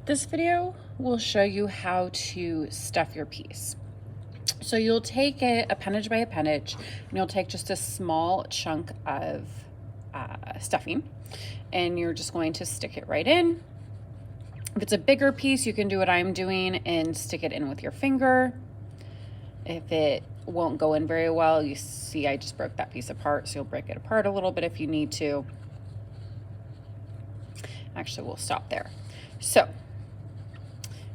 This video will show you how to stuff your piece. So you'll take it appendage by appendage, and you'll take just a small chunk of stuffing, and you're just going to stick it right in. If it's a bigger piece, you can do what I'm doing and stick it in with your finger. If it won't go in very well, you see I just broke that piece apart, so you'll break it apart a little bit if you need to. Actually, we'll stop there. So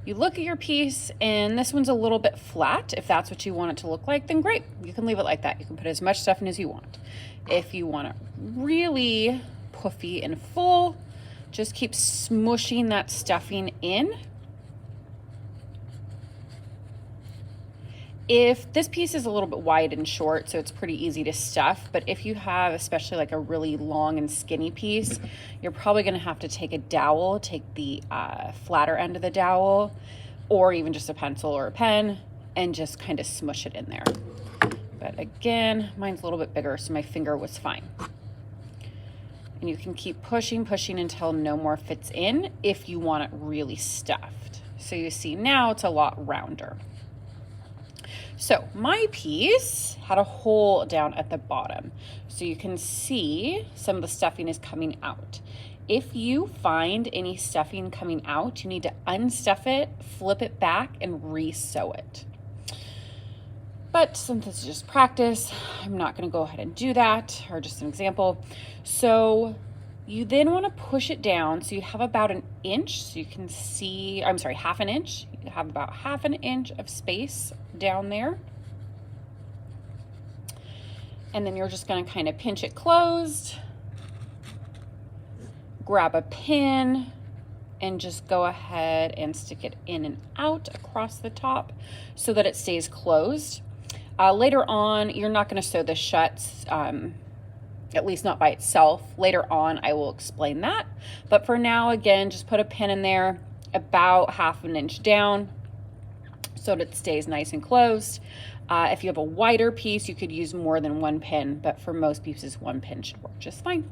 you look at your piece and this one's a little bit flat. If that's what you want it to look like, then great. You can leave it like that. You can put as much stuff in as you want. If you want it really puffy and full, just keep smushing that stuffing in. If this piece is a little bit wide and short, so it's pretty easy to stuff, but if you have especially like a really long and skinny piece, you're probably gonna have to take a dowel, take the flatter end of the dowel, or even just a pencil or a pen, and just kind of smush it in there. But again, mine's a little bit bigger, so my finger was fine. And you can keep pushing until no more fits in if you want it really stuffed. So you see now it's a lot rounder. So my piece had a hole down at the bottom, so you can see some of the stuffing is coming out. If you find any stuffing coming out, you need to unstuff it, flip it back, and re-sew it. But since this is just practice, I'm not going to go ahead and do that, or just an example. So you then want to push it down so you have about an inch, so you can see, I'm sorry, half an inch. You have about half an inch of space down there. And then you're just going to kind of pinch it closed, grab a pin, and just go ahead and stick it in and out across the top so that it stays closed. Later on, you're not going to sew this shut, at least not by itself. Later on, I will explain that. But for now, again, just put a pin in there about half an inch down so that it stays nice and closed. If you have a wider piece, you could use more than one pin, but for most pieces, one pin should work just fine.